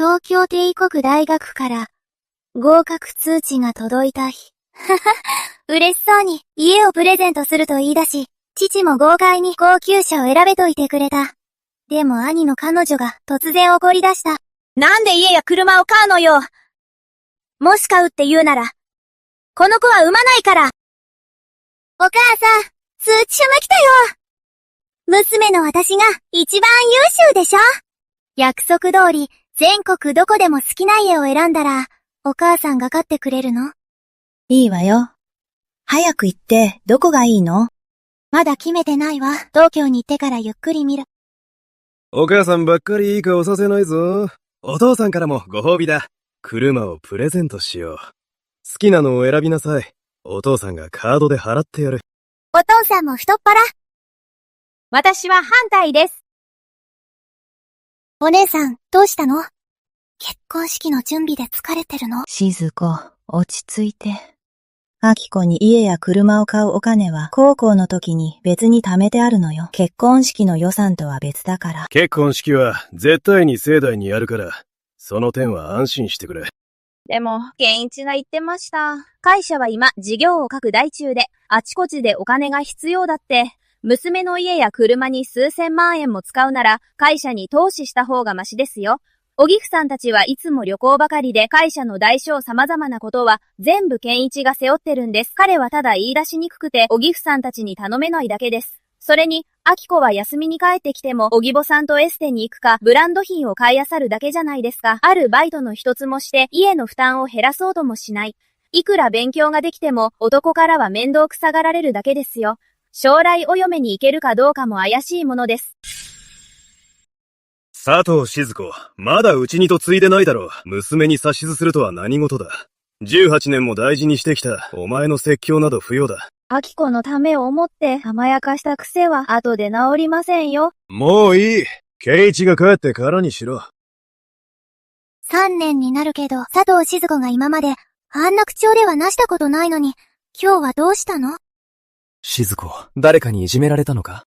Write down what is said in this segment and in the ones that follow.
東京帝国大学から合格通知が届いた日。はは、嬉しそうに家をプレゼントすると言い出し、父も豪快に高級車を選べといてくれた。でも兄の彼女が突然怒り出した。なんで家や車を買うのよ。もし買うって言うなら、この子は産まないから。お母さん、通知書が来たよ。娘の私が一番優秀でしょ。約束通り、全国どこでも好きな家を選んだら、お母さんが買ってくれるの？いいわよ。早く行って、どこがいいの？まだ決めてないわ。東京に行ってからゆっくり見る。お母さんばっかりいい顔させないぞ。お父さんからもご褒美だ。車をプレゼントしよう。好きなのを選びなさい。お父さんがカードで払ってやる。お父さんも太っ腹。私は反対です。お姉さん、どうしたの？結婚式の準備で疲れてるの？静子、落ち着いて。明子に家や車を買うお金は高校の時に別に貯めてあるのよ。結婚式の予算とは別だから。結婚式は絶対に盛大にやるから、その点は安心してくれ。でも、健一が言ってました。会社は今、事業を拡大中で、あちこちでお金が必要だって。娘の家や車に数千万円も使うなら、会社に投資した方がマシですよ。おぎふさんたちはいつも旅行ばかりで会社の大小様々なことは全部健一が背負ってるんです。彼はただ言い出しにくくておぎふさんたちに頼めないだけです。それに、あきこは休みに帰ってきてもおぎぼさんとエステに行くかブランド品を買い漁るだけじゃないですか。あるバイトの一つもして家の負担を減らそうともしない。いくら勉強ができても男からは面倒くさがられるだけですよ。将来お嫁に行けるかどうかも怪しいものです。佐藤静子、まだうちにと継いでないだろう。娘に指図するとは何事だ。18年も大事にしてきたお前の説教など不要だ。あきこのためを思って甘やかした癖は後で治りませんよ。もういい。圭一が帰ってからにしろ。3年になるけど、佐藤静子が今まであんな口調ではなしたことないのに、今日はどうしたの？静子、誰かにいじめられたのか？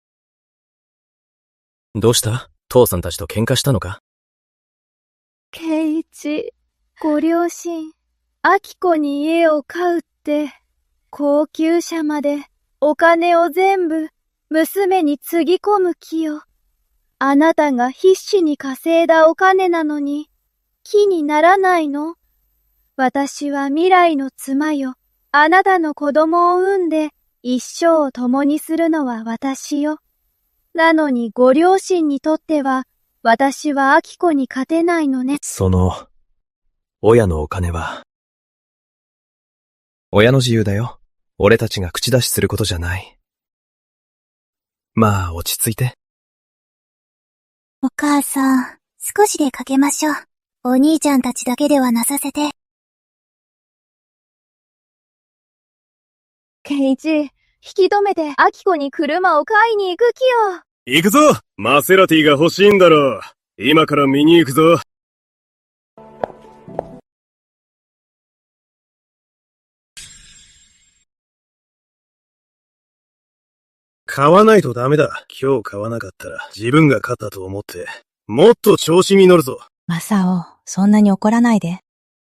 どうした？父さんたちと喧嘩したのか？圭一、ご両親、あきこに家を買うって、高級車までお金を全部娘につぎ込む気よ。あなたが必死に稼いだお金なのに気にならないの？私は未来の妻よ。あなたの子供を産んで一生を共にするのは私よ。なのにご両親にとっては私はあきこに勝てないのね。その、親のお金は、親の自由だよ。俺たちが口出しすることじゃない。まあ、落ち着いて。お母さん、少しでかけましょう。お兄ちゃんたちだけではなさせて。健一、引き止めてあきこに車を買いに行く気よ。行くぞ！マセラティが欲しいんだろう。今から見に行くぞ。買わないとダメだ。今日買わなかったら自分が勝ったと思って、もっと調子に乗るぞ。マサオ、そんなに怒らないで。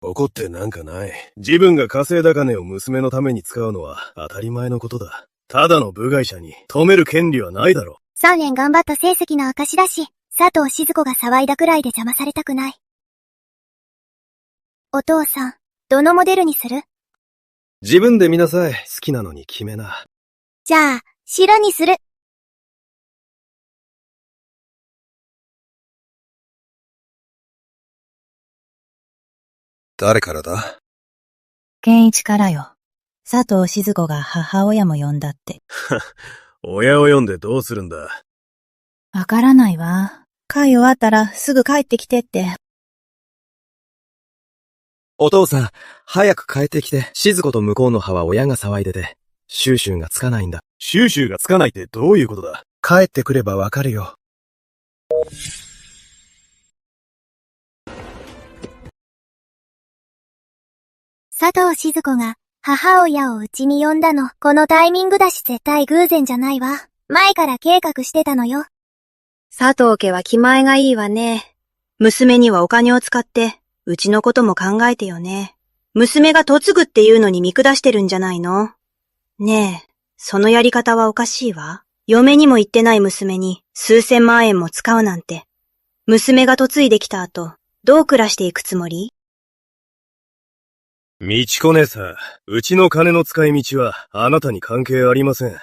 怒ってなんかない。自分が稼いだ金を娘のために使うのは当たり前のことだ。ただの部外者に止める権利はないだろ。3年頑張った成績の証だし、佐藤静子が騒いだくらいで邪魔されたくない。お父さん、どのモデルにする？自分で見なさい。好きなのに決めな。じゃあ、白にする。誰からだ？健一からよ。佐藤静子が母親も呼んだって。親を呼んでどうするんだ？わからないわ。会終わったらすぐ帰ってきてって。お父さん、早く帰ってきて。静子と向こうの派は親が騒いでて、収拾がつかないんだ。収拾がつかないってどういうことだ？帰ってくればわかるよ。佐藤静子が母親を家に呼んだの、このタイミングだし絶対偶然じゃないわ。前から計画してたのよ。佐藤家は気前がいいわね。娘にはお金を使って、うちのことも考えてよね。娘が嫁ぐっていうのに見下してるんじゃないの？ねえ、そのやり方はおかしいわ。嫁にも言ってない娘に数千万円も使うなんて。娘が嫁いできた後、どう暮らしていくつもり？みちこ姉さん、うちの金の使い道はあなたに関係ありません。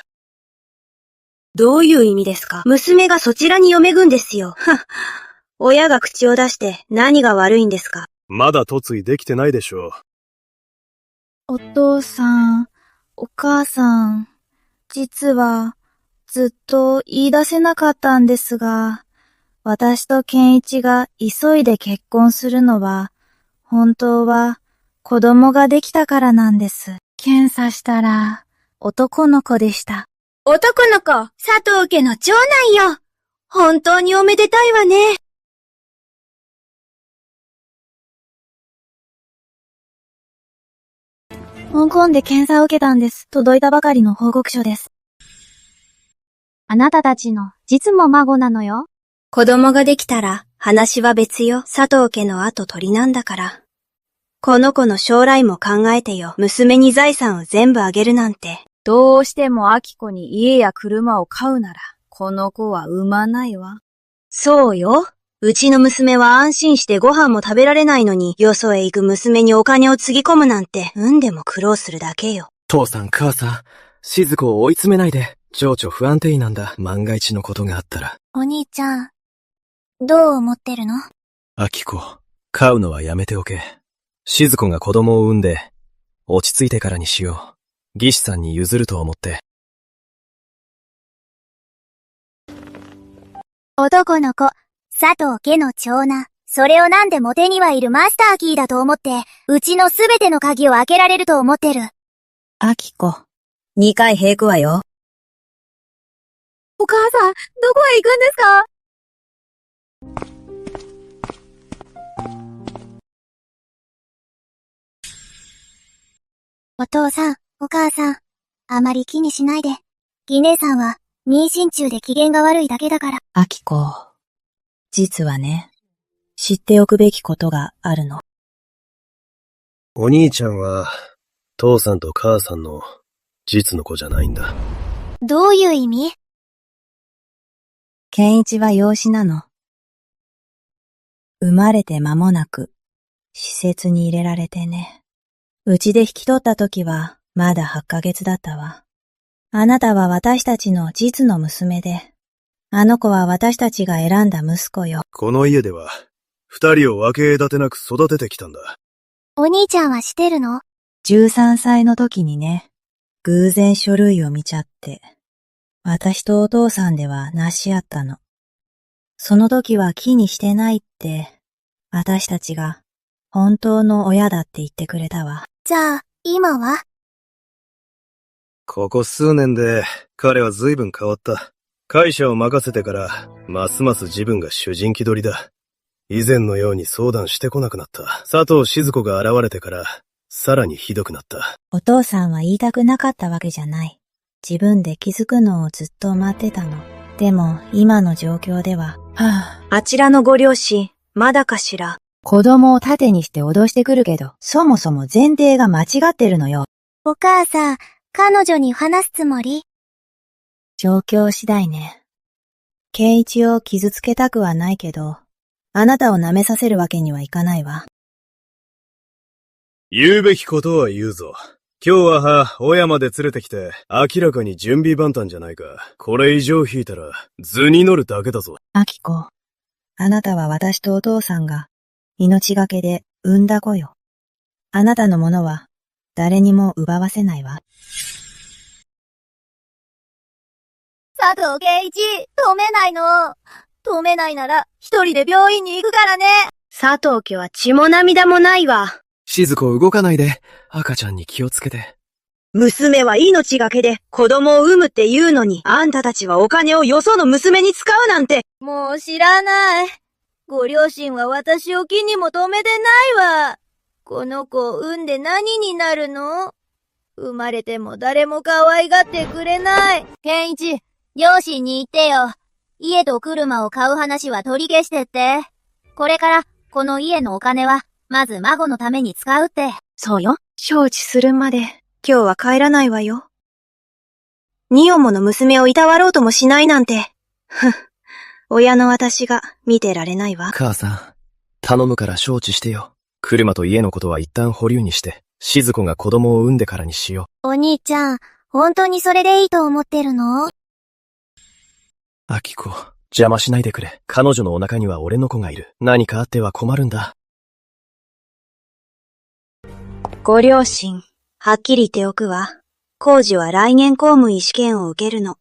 どういう意味ですか？娘がそちらに嫁ぐんですよ。はっ。親が口を出して何が悪いんですか？まだ嫁いできてないでしょう。お父さん、お母さん、実はずっと言い出せなかったんですが、私と健一が急いで結婚するのは、本当は子供ができたからなんです。検査したら男の子でした。男の子、佐藤家の長男よ。本当におめでたいわね。香港で検査を受けたんです。届いたばかりの報告書です。あなたたちの実も孫なのよ。子供ができたら話は別よ。佐藤家の後取りなんだから。この子の将来も考えてよ。娘に財産を全部あげるなんて。どうしてもアキコに家や車を買うなら、この子は産まないわ。そうよ。うちの娘は安心してご飯も食べられないのに、よそへ行く娘にお金をつぎ込むなんて、産んでも苦労するだけよ。父さん母さん、静子を追い詰めないで。情緒不安定なんだ。万が一のことがあったら。お兄ちゃん、どう思ってるの？アキコ、飼うのはやめておけ。静子が子供を産んで、落ち着いてからにしよう。義士さんに譲ると思って。男の子、佐藤家の長男。それをなんでも手にはいるマスターキーだと思って、うちのすべての鍵を開けられると思ってる。アキコ、2回平くわよ。お母さん、どこへ行くんですか？お父さん、お母さん、あまり気にしないで。義姉さんは妊娠中で機嫌が悪いだけだから。アキコ、実はね、知っておくべきことがあるの。お兄ちゃんは、父さんと母さんの実の子じゃないんだ。どういう意味？健一は養子なの。生まれて間もなく、施設に入れられてね。うちで引き取った時は、まだ8ヶ月だったわ。あなたは私たちの実の娘で、あの子は私たちが選んだ息子よ。この家では、二人を分け隔てなく育ててきたんだ。お兄ちゃんはしてるの？13歳の時にね、偶然書類を見ちゃって、私とお父さんではなし合ったの。その時は気にしてないって、私たちが本当の親だって言ってくれたわ。じゃあ、今は？ここ数年で彼は随分変わった。会社を任せてから、ますます自分が主人気取りだ。以前のように相談してこなくなった。佐藤静子が現れてから、さらにひどくなった。お父さんは言いたくなかったわけじゃない。自分で気づくのをずっと待ってたの。でも、今の状況では、あちらのご両親、まだかしら。子供を盾にして脅してくるけど、そもそも前提が間違ってるのよ。お母さん、彼女に話すつもり？状況次第ね。圭一を傷つけたくはないけど、あなたを舐めさせるわけにはいかないわ。言うべきことは言うぞ。今日は親まで連れてきて、明らかに準備万端じゃないか。これ以上引いたら、図に乗るだけだぞ。アキコ、あなたは私とお父さんが、命がけで産んだ子よ。あなたのものは、誰にも奪わせないわ。佐藤圭一、止めないの。止めないなら、一人で病院に行くからね。佐藤家は血も涙もないわ。静子動かないで。赤ちゃんに気をつけて。娘は命がけで子供を産むって言うのに、あんたたちはお金をよその娘に使うなんて。もう知らない。ご両親は私を気にも留めてないわ。この子を産んで何になるの？生まれても誰も可愛がってくれない。健一、両親に言ってよ。家と車を買う話は取り消してって。これから、この家のお金は、まず孫のために使うって。そうよ。承知するまで、今日は帰らないわよ。ニオモの娘をいたわろうともしないなんて。ふん。親の私が見てられないわ。母さん、頼むから承知してよ。車と家のことは一旦保留にして、静子が子供を産んでからにしよお兄ちゃん、本当にそれでいいと思ってるの？う。アキコ、邪魔しないでくれ。彼女のお腹には俺の子がいる。何かあっては困るんだ。ご両親、はっきり言っておくわ。浩二は来年公務員試験を受けるの。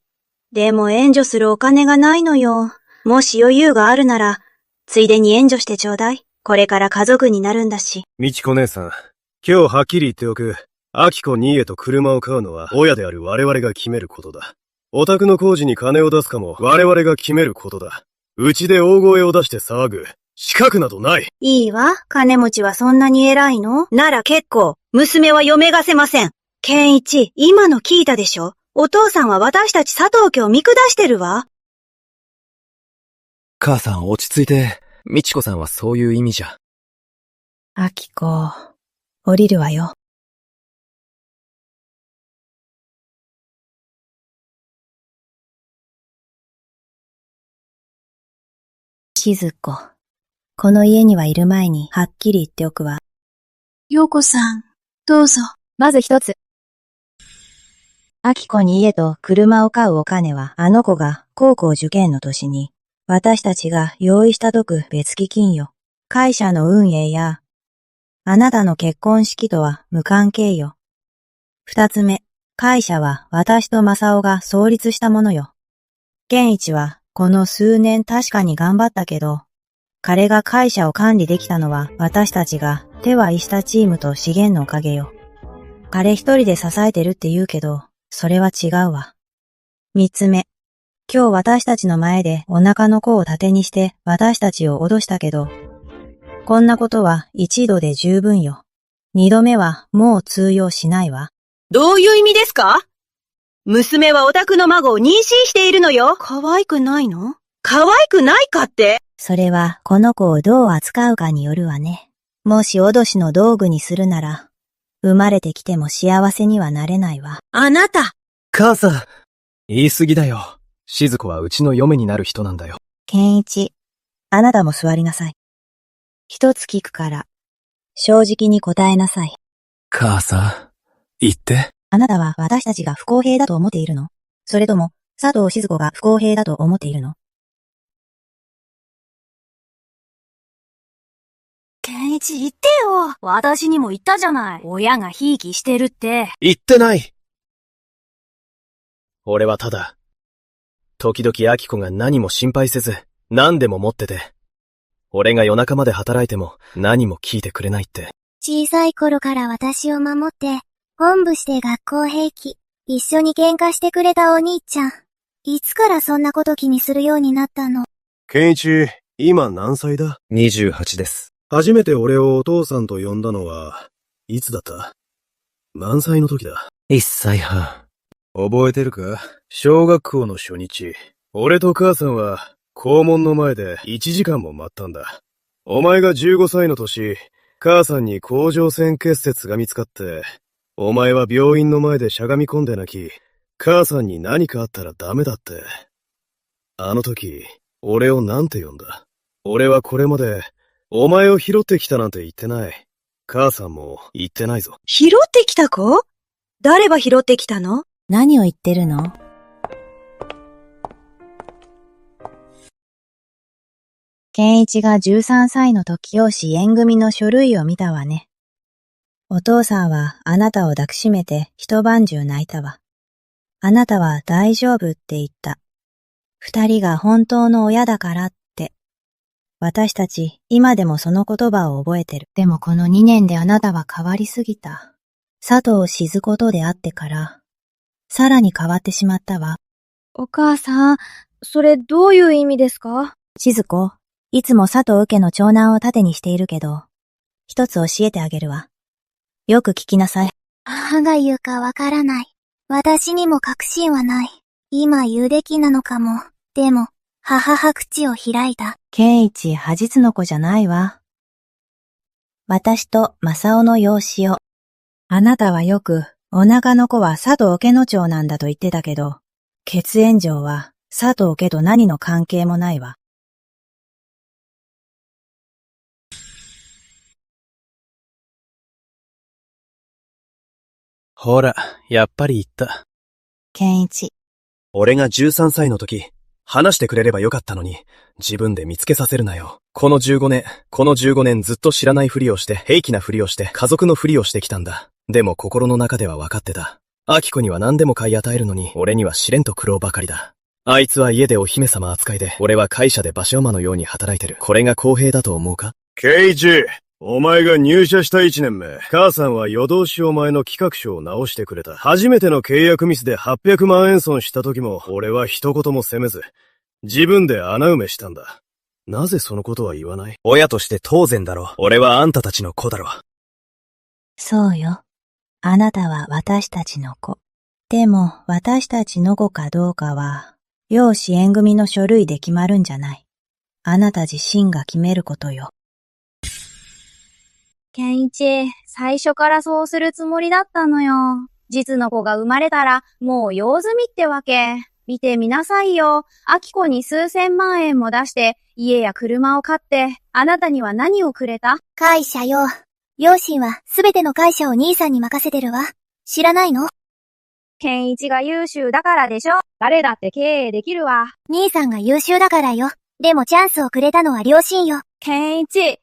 でも援助するお金がないのよ。もし余裕があるなら、ついでに援助してちょうだい。これから家族になるんだし。みちこ姉さん、今日はっきり言っておく。アキコニーエと車を買うのは親である我々が決めることだ。お宅の工事に金を出すかも我々が決めることだ。うちで大声を出して騒ぐ資格などない。いいわ。金持ちはそんなに偉いの？なら結構。娘は嫁がせません。健一、今の聞いたでしょ？お父さんは私たち佐藤家を見下してるわ。母さん落ち着いて。みちこさんはそういう意味じゃ。あきこ、降りるわよ。静子、この家にはいる前にはっきり言っておくわ。陽子さん、どうぞ。まず一つ。あきこに家と車を買うお金はあの子が高校受験の年に私たちが用意したとく別基金よ。会社の運営やあなたの結婚式とは無関係よ。二つ目、会社は私と正雄が創立したものよ。健一はこの数年確かに頑張ったけど、彼が会社を管理できたのは私たちが手配したチームと資源のおかげよ。彼一人で支えてるって言うけど、それは違うわ。三つ目、今日私たちの前でお腹の子を盾にして私たちを脅したけど、こんなことは一度で十分よ。二度目はもう通用しないわ。どういう意味ですか？娘はお宅の孫を妊娠しているのよ。可愛くないの？可愛くないかって？それはこの子をどう扱うかによるわね。もし脅しの道具にするなら、生まれてきても幸せにはなれないわ。あなた！母さん、言い過ぎだよ。静子はうちの嫁になる人なんだよ。健一、あなたも座りなさい。一つ聞くから、正直に答えなさい。母さん、言って。あなたは私たちが不公平だと思っているの？それとも、佐藤静子が不公平だと思っているの？健一言ってよ。私にも言ったじゃない。親がひいきしてるって。言ってない。俺はただ、時々アキコが何も心配せず、何でも持ってて、俺が夜中まで働いても何も聞いてくれないって。小さい頃から私を守って、おんぶして学校平気、一緒に喧嘩してくれたお兄ちゃん。いつからそんなこと気にするようになったの？ケンイチ、今何歳だ？ 28です。初めて俺をお父さんと呼んだのは、いつだった？何歳の時だ？ 1歳半。覚えてるか？小学校の初日、俺と母さんは校門の前で1時間も待ったんだ。お前が15歳の年、母さんに甲状腺結節が見つかって、お前は病院の前でしゃがみ込んで泣き、母さんに何かあったらダメだって。あの時、俺をなんて呼んだ？俺はこれまで、お前を拾ってきたなんて言ってない。母さんも言ってないぞ。拾ってきた子？誰が拾ってきたの？何を言ってるの？健一が13歳の時養子縁組の書類を見たわね。お父さんはあなたを抱きしめて一晩中泣いたわ。あなたは大丈夫って言った。二人が本当の親だからって。私たち今でもその言葉を覚えてる。でもこの2年であなたは変わりすぎた。佐藤静子と出会ってから、さらに変わってしまったわ。お母さん、それどういう意味ですか？静子、いつも佐藤家の長男を盾にしているけど、一つ教えてあげるわ。よく聞きなさい。母が言うかわからない。私にも確信はない。今言うべきなのかも。でも、母は口を開いた。健一は実の子じゃないわ。私と正雄の養子よ。あなたはよく、お腹の子は佐藤家の長なんだと言ってたけど、血縁上は佐藤家と何の関係もないわ。ほら、やっぱり言った。健一。俺が13歳の時、話してくれればよかったのに、自分で見つけさせるなよ。この15年ずっと知らないふりをして、平気なふりをして、家族のふりをしてきたんだ。でも心の中では分かってた。アキコには何でも買い与えるのに、俺には試練と苦労ばかりだ。あいつは家でお姫様扱いで、俺は会社で馬車馬のように働いてる。これが公平だと思うか？ケイチ、お前が入社した1年目、母さんは夜通しお前の企画書を直してくれた。初めての契約ミスで800万円損した時も、俺は一言も責めず、自分で穴埋めしたんだ。なぜそのことは言わない？親として当然だろ。俺はあんたたちの子だろ。そうよ。あなたは私たちの子。でも、私たちの子かどうかは、養子縁組の書類で決まるんじゃない。あなた自身が決めることよ。健一、最初からそうするつもりだったのよ。実の子が生まれたら、もう用済みってわけ。見てみなさいよ。アキコに数千万円も出して、家や車を買って、あなたには何をくれた？会社よ。両親はすべての会社を兄さんに任せてるわ。知らないの？健一が優秀だからでしょ。誰だって経営できるわ。兄さんが優秀だからよ。でもチャンスをくれたのは両親よ。健一、聞い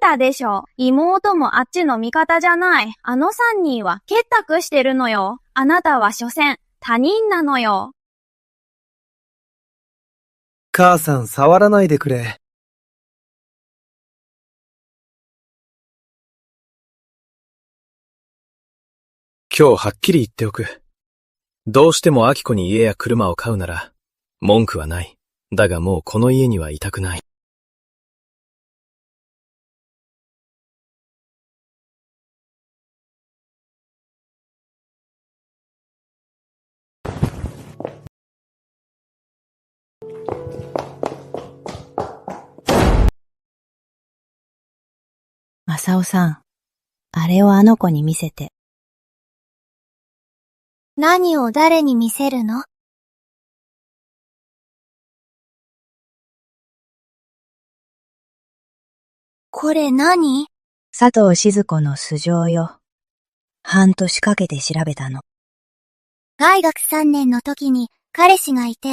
たでしょ。妹もあっちの味方じゃない。あの3人は結託してるのよ。あなたは所詮他人なのよ。母さん、触らないでくれ。今日はっきり言っておく。どうしてもアキコに家や車を買うなら、文句はない。だがもうこの家にはいたくない。正雄さん、あれをあの子に見せて。何を誰に見せるの？これ何？佐藤静子の素性よ。半年かけて調べたの。大学3年の時に彼氏がいて、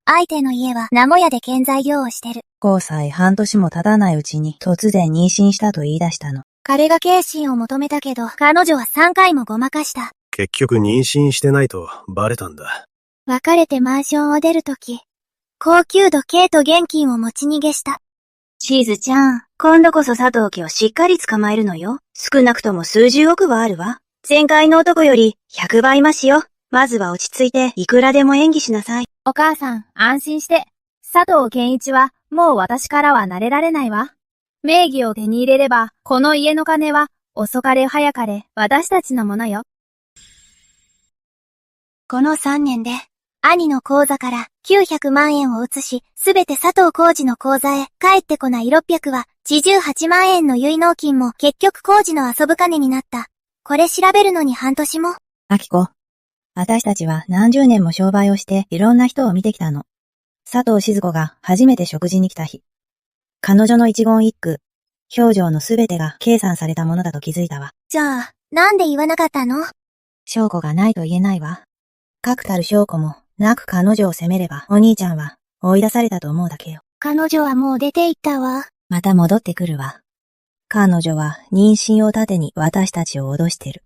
相手の家は名古屋で建材業をしてる。交際半年も経たないうちに突然妊娠したと言い出したの。彼が継親を求めたけど、彼女は3回もごまかした。結局妊娠してないとバレたんだ。別れてマンションを出るとき、高級時計と現金を持ち逃げした。しずちゃん、今度こそ佐藤家をしっかり捕まえるのよ。少なくとも数十億はあるわ。前回の男より100倍増しよ。まずは落ち着いていくらでも演技しなさい。お母さん、安心して。佐藤健一は、もう私からは慣れられないわ。名義を手に入れれば、この家の金は、遅かれ早かれ、私たちのものよ。この3年で、兄の口座から900万円を移し、すべて佐藤浩二の口座へ帰ってこない600は、48万円の結納金も結局浩二の遊ぶ金になった。これ調べるのに半年も。あきこ、私たちは何十年も商売をしていろんな人を見てきたの。佐藤静子が初めて食事に来た日。彼女の一言一句、表情のすべてが計算されたものだと気づいたわ。じゃあ、なんで言わなかったの？証拠がないと言えないわ。確たる証拠もなく彼女を責めれば、お兄ちゃんは追い出されたと思うだけよ。彼女はもう出て行ったわ。また戻ってくるわ。彼女は妊娠を盾に私たちを脅してる。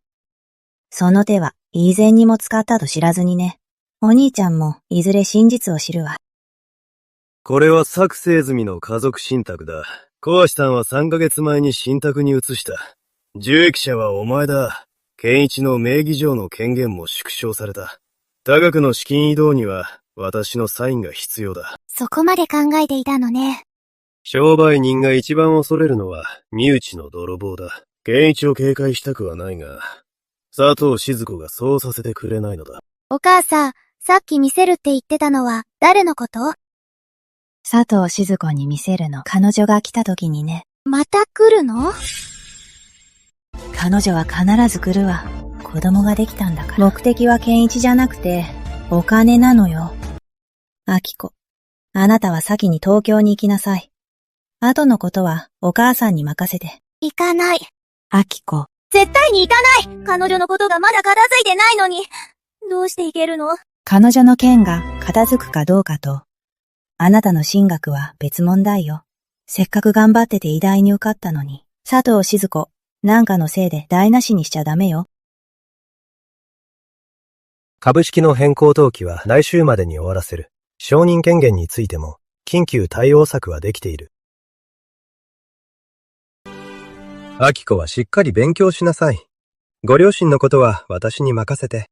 その手は以前にも使ったと知らずにね。お兄ちゃんもいずれ真実を知るわ。これは作成済みの家族信託だ。小橋さんは3ヶ月前に信託に移した。受益者はお前だ。健一の名義上の権限も縮小された。多額の資金移動には私のサインが必要だ。そこまで考えていたのね。商売人が一番恐れるのは身内の泥棒だ。健一を警戒したくはないが、佐藤静子がそうさせてくれないのだ。お母さん、さっき見せるって言ってたのは誰のこと？佐藤静子に見せるの。彼女が来た時にね。また来るの？彼女は必ず来るわ。子供ができたんだから。目的は健一じゃなくて、お金なのよ。明子、あなたは先に東京に行きなさい。後のことはお母さんに任せて。行かない。明子。絶対に行かない！彼女のことがまだ片付いてないのに。どうして行けるの？彼女の件が片付くかどうかと、あなたの進学は別問題よ。せっかく頑張ってて医大に受かったのに、佐藤静子、なんかのせいで台無しにしちゃダメよ。株式の変更登記は来週までに終わらせる。承認権限についても、緊急対応策はできている。明子はしっかり勉強しなさい。ご両親のことは私に任せて。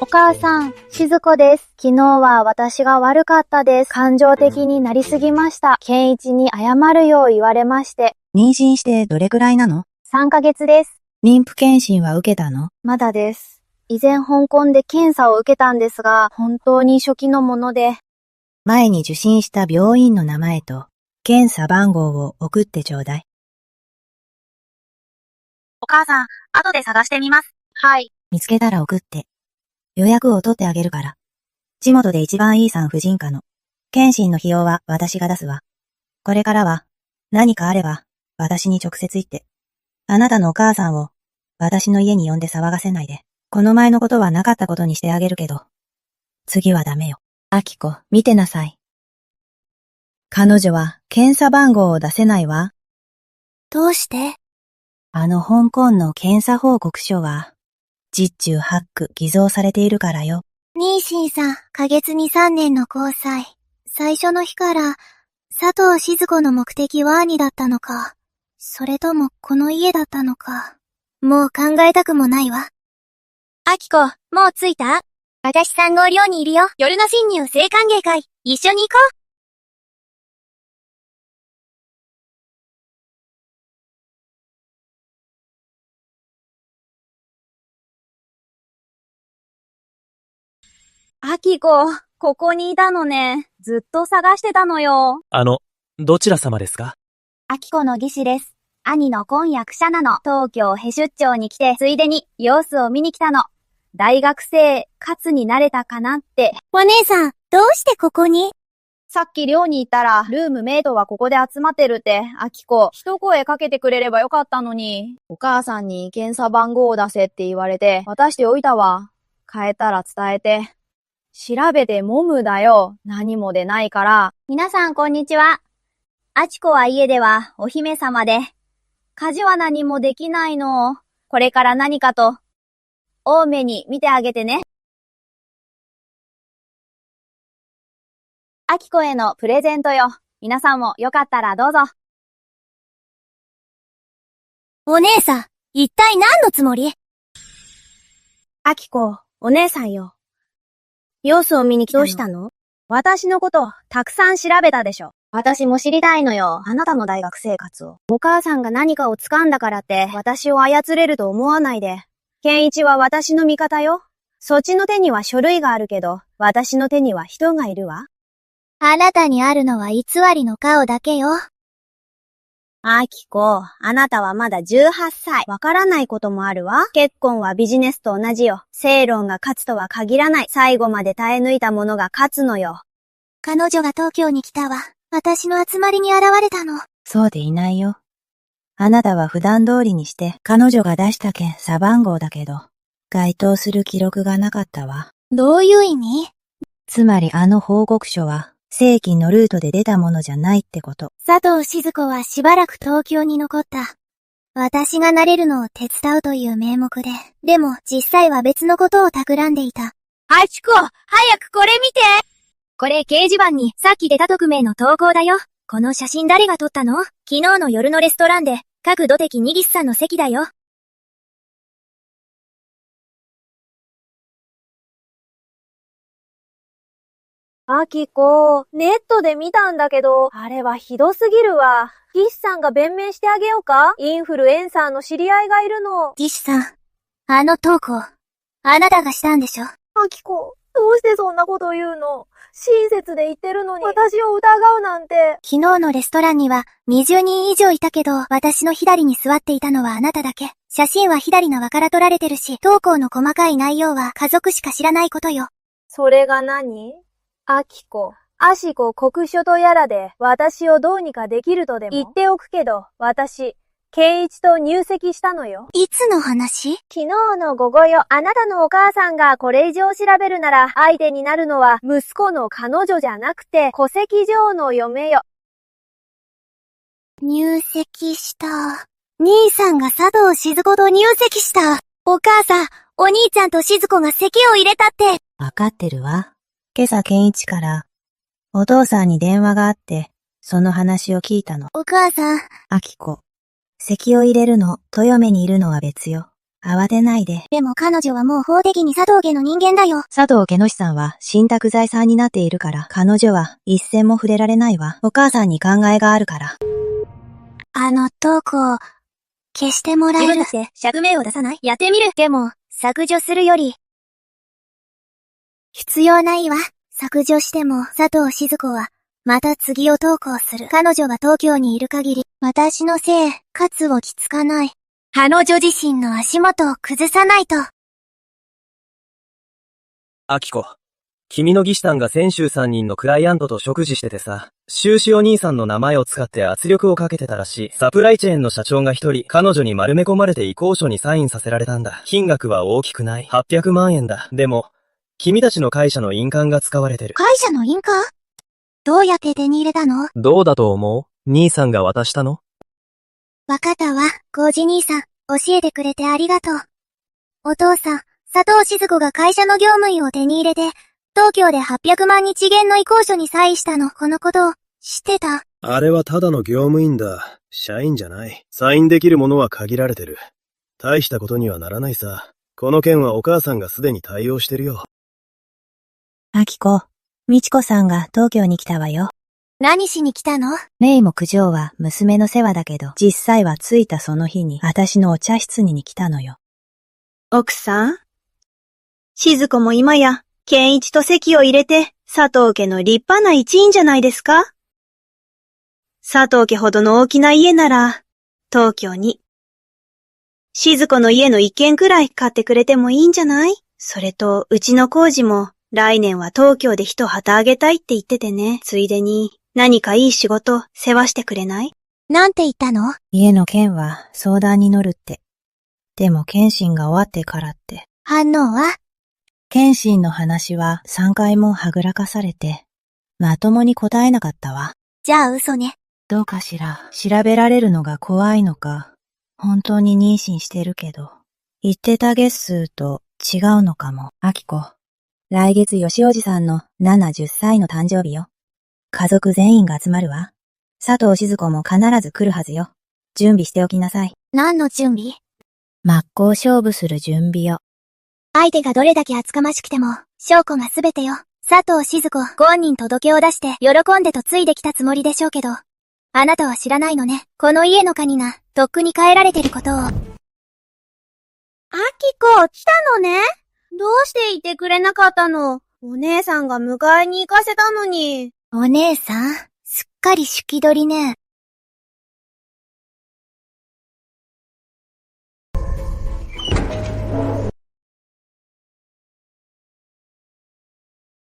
お母さん、静子です。昨日は私が悪かったです。感情的になりすぎました。健一に謝るよう言われまして。妊娠してどれくらいなの？ 3ヶ月です。妊婦検診は受けたの？まだです。以前香港で検査を受けたんですが、本当に初期のもので。前に受診した病院の名前と検査番号を送ってちょうだい。お母さん、後で探してみます。はい。見つけたら送って。予約を取ってあげるから。地元で一番いい産婦人科の。検診の費用は私が出すわ。これからは何かあれば私に直接言って。あなたのお母さんを私の家に呼んで騒がせないで。この前のことはなかったことにしてあげるけど。次はダメよ。明子、見てなさい。彼女は検査番号を出せないわ。どうして？香港の検査報告書は、十中八九偽造されているからよ。妊娠3ヶ月に3年の交際。最初の日から、佐藤静子の目的は兄だったのか。それともこの家だったのか。もう考えたくもないわ。あきこ、もう着いた？私3号寮にいるよ。夜の侵入生歓迎会、一緒に行こう。あきこ、ここにいたのね。ずっと探してたのよ。どちら様ですか？あきこの義士です。兄の婚約者なの。東京へ出張に来て、ついでに様子を見に来たの。大学生、勝になれたかなって。お姉さん、どうしてここに？さっき寮にいたら、ルームメイトがここで集まってるって、あきこ、一声かけてくれればよかったのに。お母さんに検査番号を出せって言われて、渡しておいたわ。変えたら伝えて。調べてもむだよ。何も出ないから。皆さんこんにちは。あちこは家ではお姫様で、家事は何もできないの。これから何かと、多めに見てあげてね。あきこへのプレゼントよ。皆さんもよかったらどうぞ。お姉さん、一体何のつもり？あきこ、お姉さんよ。様子を見に来たの。どうしたの？私のことたくさん調べたでしょ。私も知りたいのよ。あなたの大学生活を。お母さんが何かを掴んだからって私を操れると思わないで。健一は私の味方よ。そっちの手には書類があるけど、私の手には人がいるわ。あなたにあるのは偽りの顔だけよ。あきこ、あなたはまだ18歳。わからないこともあるわ。結婚はビジネスと同じよ。正論が勝つとは限らない。最後まで耐え抜いたものが勝つのよ。彼女が東京に来たわ。私の集まりに現れたの。そうでいないよ。あなたは普段通りにして彼女が出した検査番号だけど、該当する記録がなかったわ。どういう意味？つまり報告書は正規のルートで出たものじゃないってこと。佐藤静子はしばらく東京に残った。私がなれるのを手伝うという名目で。でも実際は別のことを企んでいた。あちこ、早くこれ見て！これ掲示板にさっき出た匿名の投稿だよ。この写真誰が撮ったの？昨日の夜のレストランで、各土敵ニギスさんの席だよ。あきこ、ネットで見たんだけど、あれはひどすぎるわ。ギシさんが弁明してあげようか？インフルエンサーの知り合いがいるの。ギシさん、あの投稿、あなたがしたんでしょ？あきこ、どうしてそんなこと言うの？親切で言ってるのに、私を疑うなんて。昨日のレストランには20人以上いたけど、私の左に座っていたのはあなただけ。写真は左側から撮られてるし、投稿の細かい内容は家族しか知らないことよ。それが何？アキコ、アシコ国書とやらで、私をどうにかできるとでも言っておくけど、私、ケイイチと入籍したのよ。いつの話？昨日の午後よ。あなたのお母さんがこれ以上調べるなら、相手になるのは息子の彼女じゃなくて、戸籍上の嫁よ。入籍した。兄さんが佐藤静子と入籍した。お母さん、お兄ちゃんと静子が籍を入れたって。わかってるわ。今朝健一から、お父さんに電話があって、その話を聞いたの。お母さん。アキコ。籍を入れるの、と嫁にいるのは別よ。慌てないで。でも彼女はもう法的に佐藤家の人間だよ。佐藤家の資産は信託財産になっているから、彼女は一銭も触れられないわ。お母さんに考えがあるから。投稿、消してもらえる。自分たちで釈明を出さない？やってみる。でも、削除するより、必要ないわ。削除しても、佐藤静子は、また次を投稿する。彼女が東京にいる限り、私のせい、かつ落ち着かない。彼女自身の足元を崩さないと。アキコ。君の義士さんが先週3人のクライアントと食事しててさ、収支お兄さんの名前を使って圧力をかけてたらしい。サプライチェーンの社長が一人、彼女に丸め込まれて移行書にサインさせられたんだ。金額は大きくない。800万円だ。でも、君たちの会社の印鑑が使われてる。会社の印鑑？どうやって手に入れたの？どうだと思う？兄さんが渡したの？わかったわ、コージ兄さん。教えてくれてありがとう。お父さん、佐藤静子が会社の業務員を手に入れて、東京で800万日元の移行書にサインしたの。このことを知ってた？あれはただの業務員だ。社員じゃない。サインできるものは限られてる。大したことにはならないさ。この件はお母さんがすでに対応してるよ。アキコ、美智子さんが東京に来たわよ。何しに来たの？名目上は娘の世話だけど、実際は着いたその日に私のお茶室に来たのよ。奥さん？静子も今や、健一と籍を入れて、佐藤家の立派な一員じゃないですか？佐藤家ほどの大きな家なら、東京に、静子の家の一軒くらい買ってくれてもいいんじゃない？それと、うちの工事も、来年は東京で一旗あげたいって言っててね。ついでに、何かいい仕事、世話してくれない？なんて言ったの？家の件は相談に乗るって。でも検診が終わってからって。反応は？検診の話は3回もはぐらかされて、まともに答えなかったわ。じゃあ嘘ね。どうかしら。調べられるのが怖いのか、本当に妊娠してるけど、言ってた月数と違うのかも。アキコ、来月吉おじさんの70歳の誕生日よ。家族全員が集まるわ。佐藤静子も必ず来るはずよ。準備しておきなさい。何の準備？真っ向勝負する準備よ。相手がどれだけ厚かましくても、証拠がすべてよ。佐藤静子、ご本人届けを出して、喜んで嫁いできたつもりでしょうけど、あなたは知らないのね。この家のカニが、とっくに変えられてることを。アキコ、来たのね。どうしていてくれなかったの？お姉さんが迎えに行かせたのに。お姉さん、すっかり手気取りね。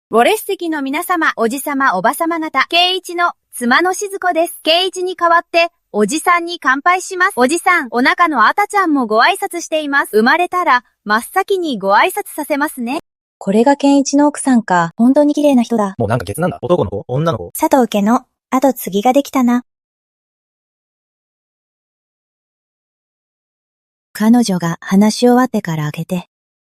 ウォレス席の皆様、おじさま、おばさま方、ケイイチの妻の静子です。ケイイチに代わって、おじさんに乾杯します。おじさん、お腹の赤ちゃんもご挨拶しています。生まれたら、真っ先にご挨拶させますね。これが健一の奥さんか。本当に綺麗な人だ。もうなんか別なんだ。男の子？女の子？佐藤家の、後継ぎができたな。彼女が話し終わってから開けて。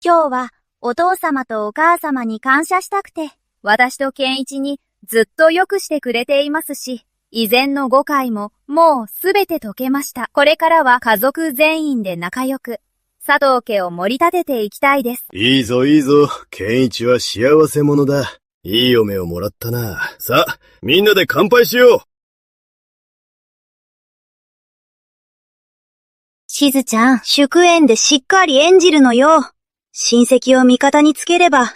今日は、お父様とお母様に感謝したくて、私とケンイチにずっと良くしてくれていますし、以前の誤解ももうすべて解けました。これからは家族全員で仲良く、佐藤家を盛り立てていきたいです。いいぞいいぞ。ケンイチは幸せ者だ。いい嫁をもらったな。さあ、みんなで乾杯しよう。しずちゃん、祝宴でしっかり演じるのよ。親戚を味方につければ、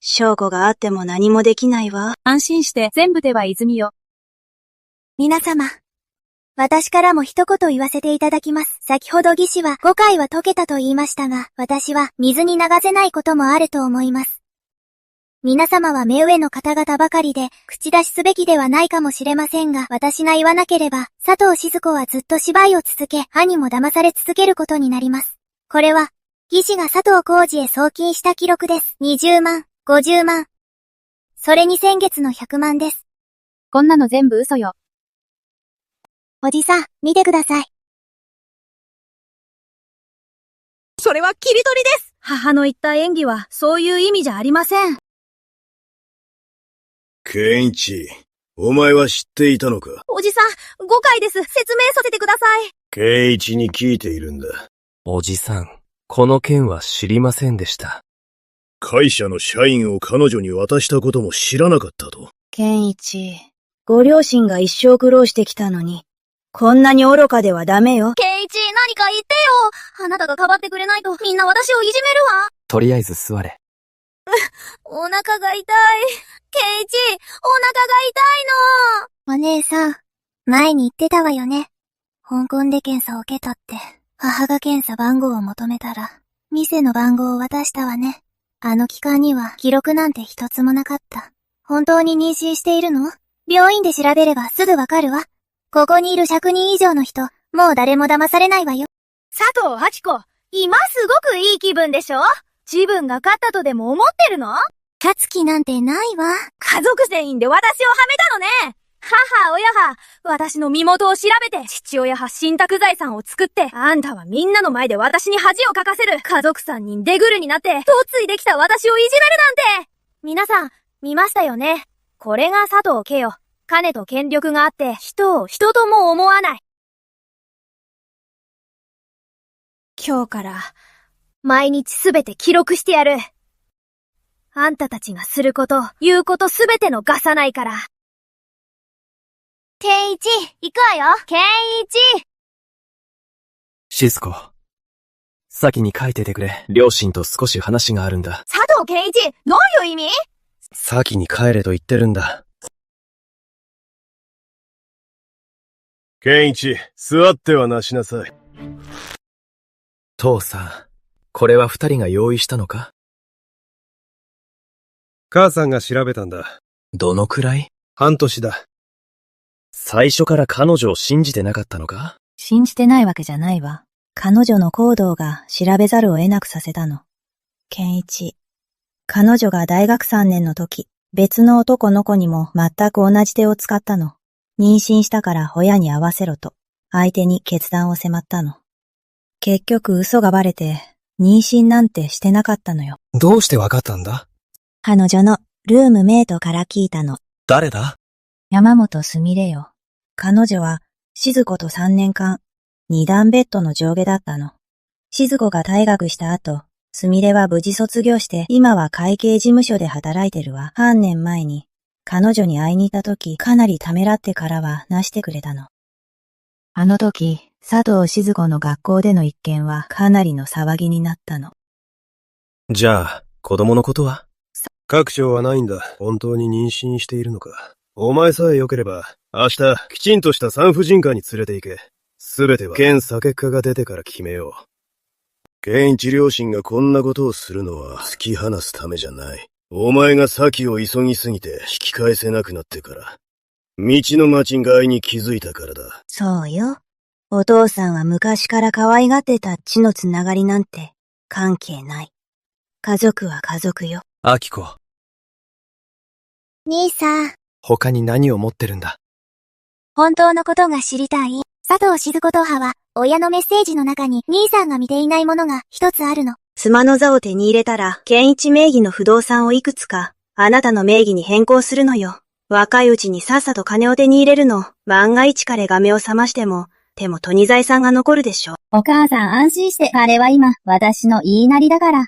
証拠があっても何もできないわ。安心して全部では泉よ。皆様。私からも一言言わせていただきます。先ほど義士は5回は解けたと言いましたが、私は水に流せないこともあると思います。皆様は目上の方々ばかりで、口出しすべきではないかもしれませんが、私が言わなければ、佐藤静子はずっと芝居を続け、歯にも騙され続けることになります。これは、義士が佐藤浩二へ送金した記録です。20万、50万。それに先月の100万です。こんなの全部嘘よ。おじさん、見てください。それは切り取りです。母の言った演技はそういう意味じゃありません。ケンイチ、お前は知っていたのか？おじさん、5回です。説明させてください。ケンイチに聞いているんだ。おじさん、この件は知りませんでした。会社の社員を彼女に渡したことも知らなかったと。健一、ご両親が一生苦労してきたのに、こんなに愚かではダメよ。ケイイチ、何か言ってよ。あなたがかばってくれないとみんな私をいじめるわ。とりあえず座れ。お腹が痛い。ケイイチ、お腹が痛いの。お姉さん、前に言ってたわよね。香港で検査を受けたって、母が検査番号を求めたら、店の番号を渡したわね。あの期間には記録なんて一つもなかった。本当に妊娠しているの？病院で調べればすぐわかるわ。ここにいる100人以上の人、もう誰も騙されないわよ。佐藤明子、今すごくいい気分でしょ？自分が勝ったとでも思ってるの？勝つ気なんてないわ。家族全員で私をはめたのね。母、親派、私の身元を調べて、父親派信託財産を作って、あんたはみんなの前で私に恥をかかせる。家族3人出ぐるになって、嫁いできた私をいじめるなんて。皆さん、見ましたよね。これが佐藤家よ。金と権力があって、人を人とも思わない。今日から、毎日すべて記録してやる。あんたたちがすること、言うことすべてのがさないから。ケンイチ、行くわよ。ケンイチ。静子。先に書いててくれ。両親と少し話があるんだ。佐藤健一、どういう意味？先に帰れと言ってるんだ。ケンイチ、座ってはなしなさい。父さん、これは2人が用意したのか？母さんが調べたんだ。どのくらい？半年だ。最初から彼女を信じてなかったのか？信じてないわけじゃないわ。彼女の行動が調べざるを得なくさせたの。健一。彼女が大学3年の時、別の男の子にも全く同じ手を使ったの。妊娠したから親に会わせろと、相手に決断を迫ったの。結局嘘がバレて、妊娠なんてしてなかったのよ。どうしてわかったんだ？彼女のルームメイトから聞いたの。誰だ？山本すみれよ。彼女は、静子と3年間、二段ベッドの上下だったの。静子が退学した後、すみれは無事卒業して、今は会計事務所で働いてるわ。半年前に、彼女に会いに行った時、かなりためらってからはなしてくれたの。あの時、佐藤静子の学校での一件はかなりの騒ぎになったの。じゃあ、子供のことは？確証はないんだ。本当に妊娠しているのか。お前さえ良ければ、明日、きちんとした産婦人科に連れて行け。すべては、現査結果が出てから決めよう。健一両親がこんなことをするのは、突き放すためじゃない。お前が先を急ぎすぎて引き返せなくなってから、道の間違いに気づいたからだ。そうよ。お父さんは昔から可愛がってた血のつながりなんて関係ない。家族は家族よ。明子。兄さん、他に何を持ってるんだ？本当のことが知りたい。佐藤静子党派は、親のメッセージの中に兄さんが見ていないものが一つあるの。妻の座を手に入れたら、健一名義の不動産をいくつか、あなたの名義に変更するのよ。若いうちにさっさと金を手に入れるの。万が一彼が目を覚ましても、でも富財産が残るでしょ。お母さん安心して、彼は今、私の言いなりだから。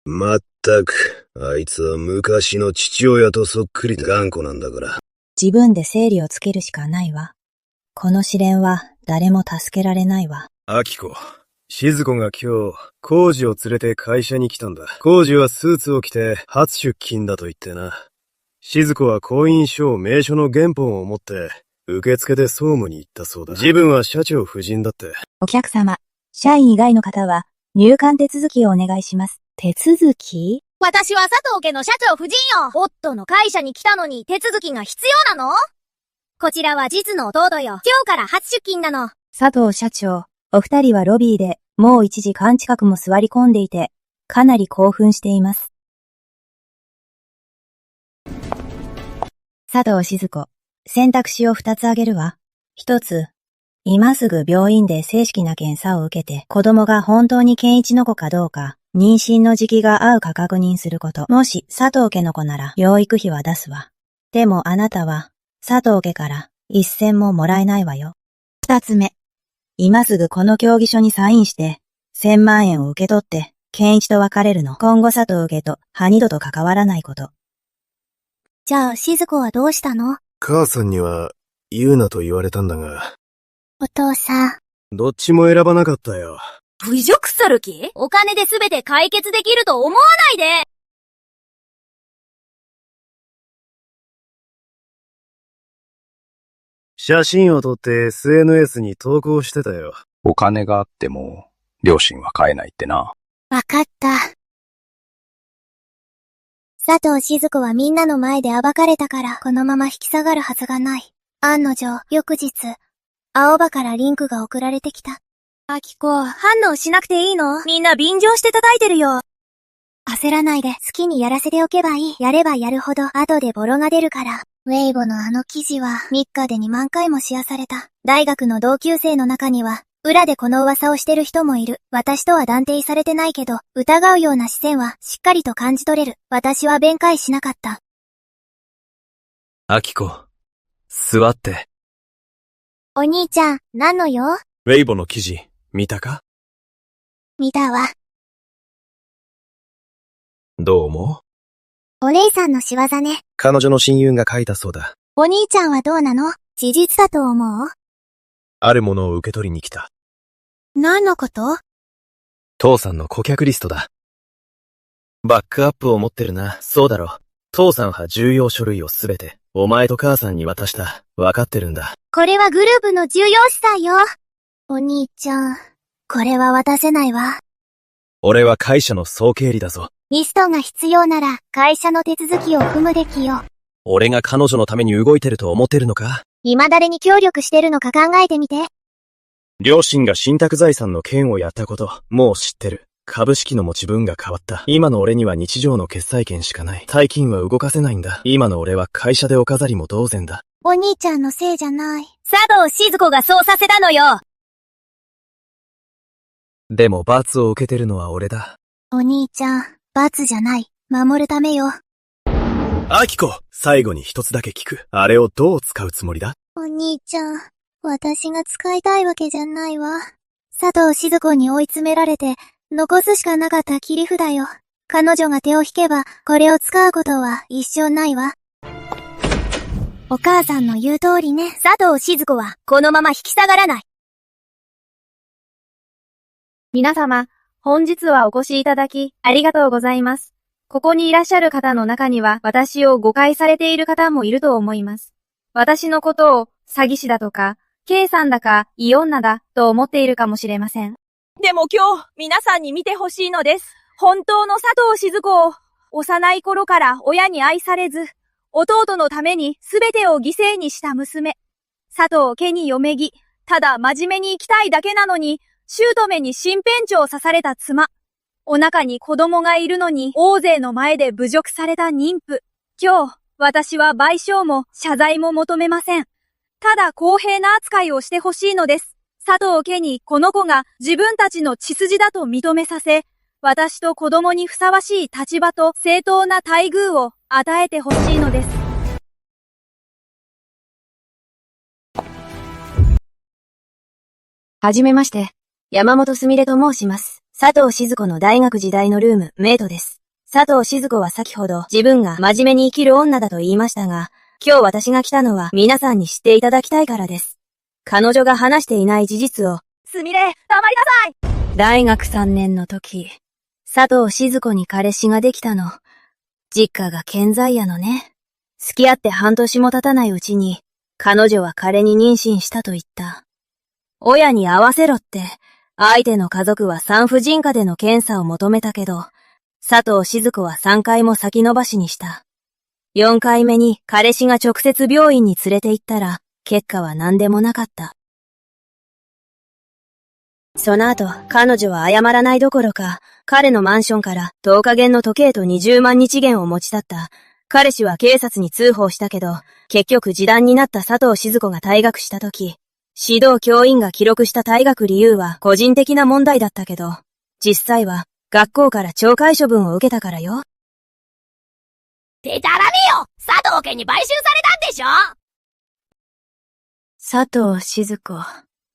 まったく、あいつは昔の父親とそっくりで頑固なんだから。自分で整理をつけるしかないわ。この試練は誰も助けられないわ。明子、静子が今日、浩二を連れて会社に来たんだ。浩二はスーツを着て初出勤だと言ってな。静子は婚姻証名書の原本を持って、受付で総務に行ったそうだ。自分は社長夫人だって。お客様、社員以外の方は入館手続きをお願いします。手続き？私は佐藤家の社長夫人よ。夫の会社に来たのに手続きが必要なの？こちらは実の弟よ。今日から初出勤なの。佐藤社長、お二人はロビーでもう1時間近くも座り込んでいて、かなり興奮しています。佐藤静子、選択肢を2つ挙げるわ。1つ、今すぐ病院で正式な検査を受けて、子供が本当に健一の子かどうか、妊娠の時期が合うか確認すること。もし佐藤家の子なら養育費は出すわ。でもあなたは佐藤家から一銭ももらえないわよ。2つ目、今すぐこの協議書にサインして1000万円を受け取って健一と別れるの。今後佐藤家と二度と関わらないこと。じゃあ静子はどうしたの？母さんには言うなと言われたんだが。お父さん。どっちも選ばなかったよ。侮辱する気？お金で全て解決できると思わないで。写真を撮って SNS に投稿してたよ。お金があっても、両親は買えないってな。わかった。佐藤静子はみんなの前で暴かれたから、このまま引き下がるはずがない。案の定、翌日、青葉からリンクが送られてきた。アキコ、反応しなくていいの？みんな便乗して叩いてるよ。焦らないで、好きにやらせておけばいい。やればやるほど、後でボロが出るから。ウェイボのあの記事は、3日で2万回もシェアされた。大学の同級生の中には、裏でこの噂をしてる人もいる。私とは断定されてないけど、疑うような視線はしっかりと感じ取れる。私は弁解しなかった。アキコ、座って。お兄ちゃん、何の用？ウェイボの記事、見たか？見たわ。どう思お姉さんの仕業ね。彼女の親友が書いたそうだ。お兄ちゃんはどうなの？事実だと思う？あるものを受け取りに来た。何のこと？父さんの顧客リストだ。バックアップを持ってるな。そうだろ。父さんは重要書類をすべて、お前と母さんに渡した。わかってるんだ。これはグループの重要資産よ。お兄ちゃん、これは渡せないわ。俺は会社の総経理だぞ。リストが必要なら、会社の手続きを踏むべきよ。俺が彼女のために動いてると思ってるのか？今誰に協力してるのか考えてみて。両親が信託財産の件をやったこと、もう知ってる。株式の持ち分が変わった。今の俺には日常の決済権しかない。大金は動かせないんだ。今の俺は会社でお飾りも同然だ。お兄ちゃんのせいじゃない。佐藤静子がそうさせたのよ。でも罰を受けてるのは俺だ。お兄ちゃん、罰じゃない。守るためよ。アキコ、最後に一つだけ聞く。あれをどう使うつもりだ？お兄ちゃん、私が使いたいわけじゃないわ。佐藤静子に追い詰められて、残すしかなかった切り札よ。彼女が手を引けば、これを使うことは一生ないわ。お母さんの言う通りね。佐藤静子は、このまま引き下がらない。皆様、本日はお越しいただき、ありがとうございます。ここにいらっしゃる方の中には、私を誤解されている方もいると思います。私のことを、詐欺師だとか、K さんだか、イオンナだ、と思っているかもしれません。でも今日、皆さんに見てほしいのです。本当の佐藤静子を、幼い頃から親に愛されず、弟のために全てを犠牲にした娘。佐藤家に嫁ぎ、ただ真面目に生きたいだけなのに、姑に身辺長を刺された妻。お腹に子供がいるのに、大勢の前で侮辱された妊婦。今日、私は賠償も謝罪も求めません。ただ公平な扱いをしてほしいのです。佐藤家にこの子が自分たちの血筋だと認めさせ、私と子供にふさわしい立場と正当な待遇を与えてほしいのです。はじめまして。山本すみれと申します。佐藤静子の大学時代のルーム、メイトです。佐藤静子は先ほど自分が真面目に生きる女だと言いましたが、今日私が来たのは皆さんに知っていただきたいからです。彼女が話していない事実を。すみれ、黙りなさい。大学3年の時、佐藤静子に彼氏ができたの。実家が健在やのね。付き合って半年も経たないうちに、彼女は彼に妊娠したと言った。親に合わせろって、相手の家族は産婦人科での検査を求めたけど、佐藤静子は3回も先延ばしにした。4回目に彼氏が直接病院に連れて行ったら、結果は何でもなかった。その後、彼女は謝らないどころか、彼のマンションから10日元の時計と20万日元を持ち去った。彼氏は警察に通報したけど、結局示談になった佐藤静子が退学した時、指導教員が記録した退学理由は個人的な問題だったけど、実際は学校から懲戒処分を受けたからよ。でたらめよ！佐藤家に買収されたんでしょ？佐藤静子。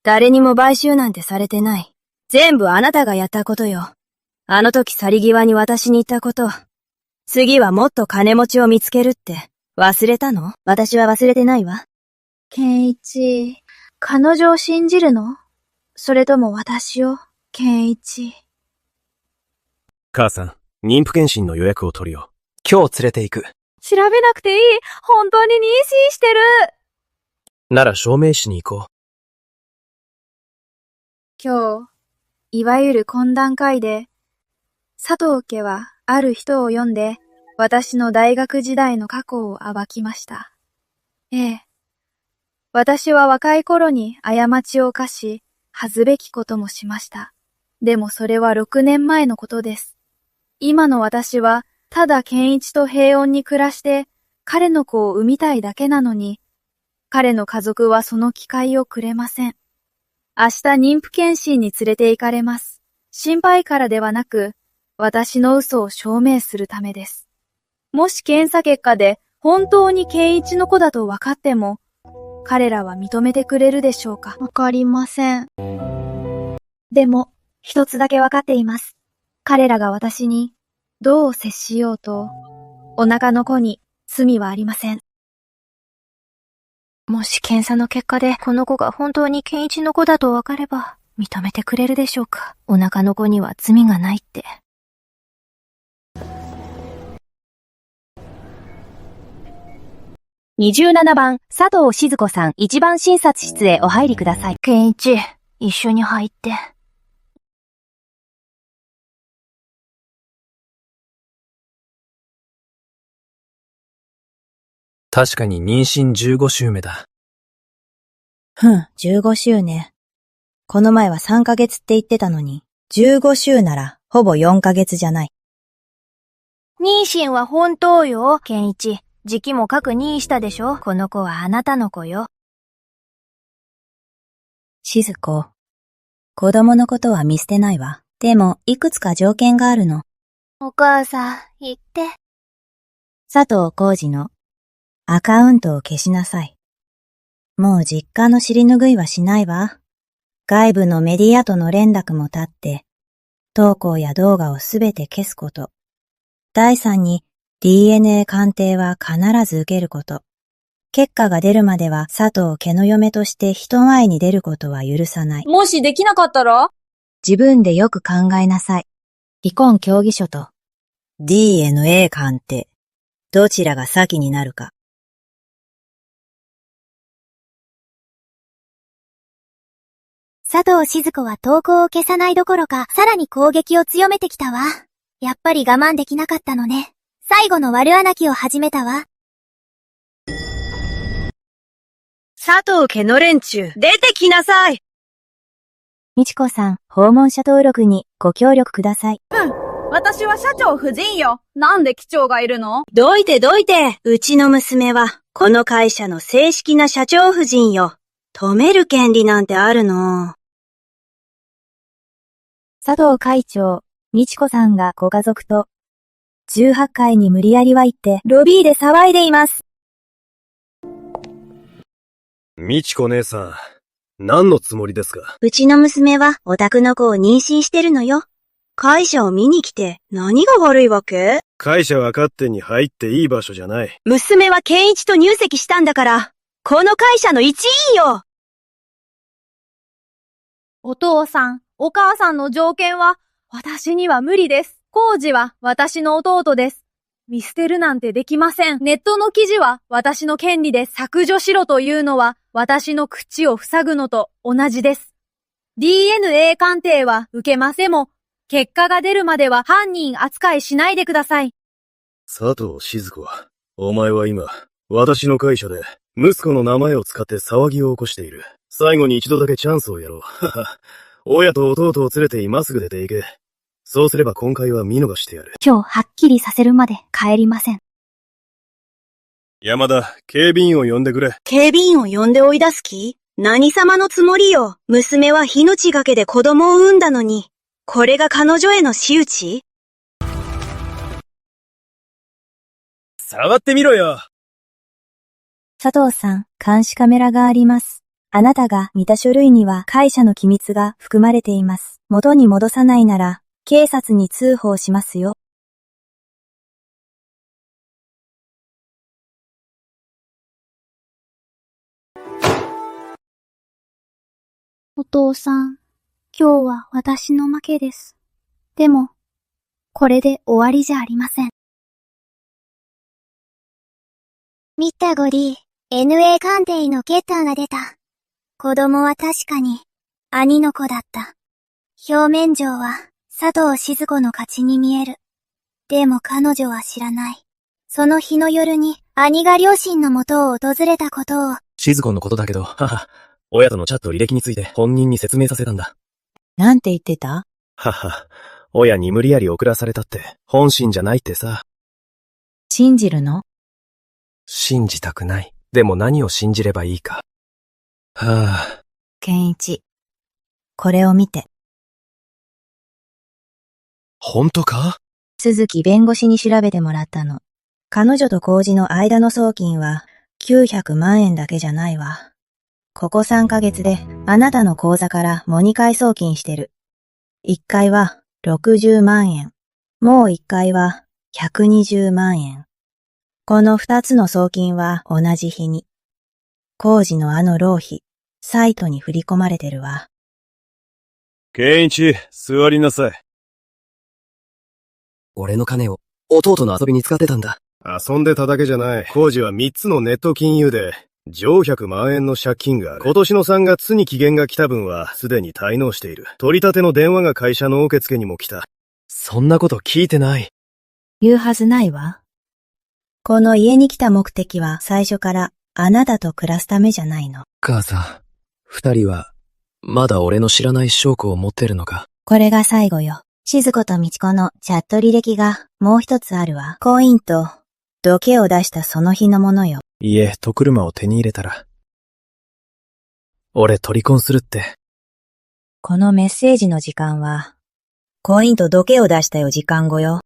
誰にも買収なんてされてない。全部あなたがやったことよ。あの時去り際に私に言ったこと。次はもっと金持ちを見つけるって、忘れたの？私は忘れてないわ。健一、彼女を信じるの？それとも私を、健一。母さん、妊婦検診の予約を取るよ。今日連れて行く。調べなくていい。本当に妊娠してる。なら証明しに行こう。今日、いわゆる懇談会で、佐藤家はある人を呼んで、私の大学時代の過去を暴きました。ええ。私は若い頃に過ちを犯し、恥ずべきこともしました。でもそれは6年前のことです。今の私は、ただ健一と平穏に暮らして、彼の子を産みたいだけなのに、彼の家族はその機会をくれません。明日妊婦検診に連れて行かれます。心配からではなく、私の嘘を証明するためです。もし検査結果で本当に健一の子だと分かっても、彼らは認めてくれるでしょうか？わかりません。でも、一つだけ分かっています。彼らが私にどう接しようと、お腹の子に罪はありません。もし検査の結果でこの子が本当に健一の子だと分かれば認めてくれるでしょうか？お腹の子には罪がないって。27番、佐藤静子さん、1番診察室へお入りください。健一、一緒に入って。確かに妊娠15週目だ。15週ね。この前は3ヶ月って言ってたのに、15週ならほぼ4ヶ月じゃない。妊娠は本当よ、健一。時期も確認したでしょ？この子はあなたの子よ。静子。子供のことは見捨てないわ。でも、いくつか条件があるの。お母さん、言って。佐藤浩二のアカウントを消しなさい。もう実家の尻拭いはしないわ。外部のメディアとの連絡も絶って、投稿や動画をすべて消すこと。第3に、DNA 鑑定は必ず受けること。結果が出るまでは佐藤家の嫁として人前に出ることは許さない。もしできなかったら？自分でよく考えなさい。離婚協議書と DNA 鑑定。どちらが先になるか。佐藤静子は投稿を消さないどころか、さらに攻撃を強めてきたわ。やっぱり我慢できなかったのね。最後の悪あなきを始めたわ。佐藤家の連中、出てきなさい！みちこさん、訪問者登録にご協力ください。私は社長夫人よ。なんで機長がいるの？どいて。うちの娘は、この会社の正式な社長夫人よ。止める権利なんてあるの？佐藤会長、みちこさんがご家族と、18階に無理やりは行って、ロビーで騒いでいます。みちこ姉さん、何のつもりですか？うちの娘はお宅の子を妊娠してるのよ。会社を見に来て何が悪いわけ？会社は勝手に入っていい場所じゃない。娘は健一と入籍したんだから、この会社の一員よ！お父さん、お母さんの条件は、私には無理です。コウジは私の弟です。見捨てるなんてできません。ネットの記事は私の権利で削除しろというのは私の口を塞ぐのと同じです。DNA 鑑定は受けませんも、結果が出るまでは犯人扱いしないでください。佐藤静子、お前は今、私の会社で息子の名前を使って騒ぎを起こしている。最後に一度だけチャンスをやろう。はは。親と弟を連れて今すぐ出て行け。そうすれば今回は見逃してやる。今日はっきりさせるまで帰りません。山田、警備員を呼んでくれ。警備員を呼んで追い出す気？何様のつもりよ。娘は命がけで子供を産んだのに、これが彼女への仕打ち？触ってみろよ。佐藤さん、監視カメラがあります。あなたが見た書類には会社の機密が含まれています。元に戻さないなら、警察に通報しますよ。お父さん、今日は私の負けです。でも、これで終わりじゃありません。見たゴリー、NA 鑑定の結果が出た。子供は確かに、兄の子だった。表面上は、佐藤静子の勝ちに見える。でも彼女は知らない。その日の夜に、兄が両親の元を訪れたことを。静子のことだけど、母。親とのチャット履歴について本人に説明させたんだ。なんて言ってた？親に無理やり送らされたって、本心じゃないってさ。信じるの？信じたくない。でも何を信じればいいか。健一。これを見て。本当か？鈴木弁護士に調べてもらったの。彼女と工事の間の送金は900万円だけじゃないわ。ここ3ヶ月であなたの口座からもう2回送金してる。1回は60万円。もう1回は120万円。この2つの送金は同じ日に。工事の浪費、サイトに振り込まれてるわ。健一、座りなさい。俺の金を弟の遊びに使ってたんだ。遊んでただけじゃない。工事は3つのネット金融で、上100万円の借金がある。今年の3月に期限が来た分はすでに滞納している。取り立ての電話が会社の受付にも来た。そんなこと聞いてない。言うはずないわ。この家に来た目的は最初からあなたと暮らすためじゃないの。母さん、2人はまだ俺の知らない証拠を持ってるのか？これが最後よ。静子と美智子のチャット履歴がもう一つあるわ。コインと土計を出したその日のものよ。家と車を手に入れたら、俺取り婚するって。このメッセージの時間は、コインと土計を出したよ時間後よ。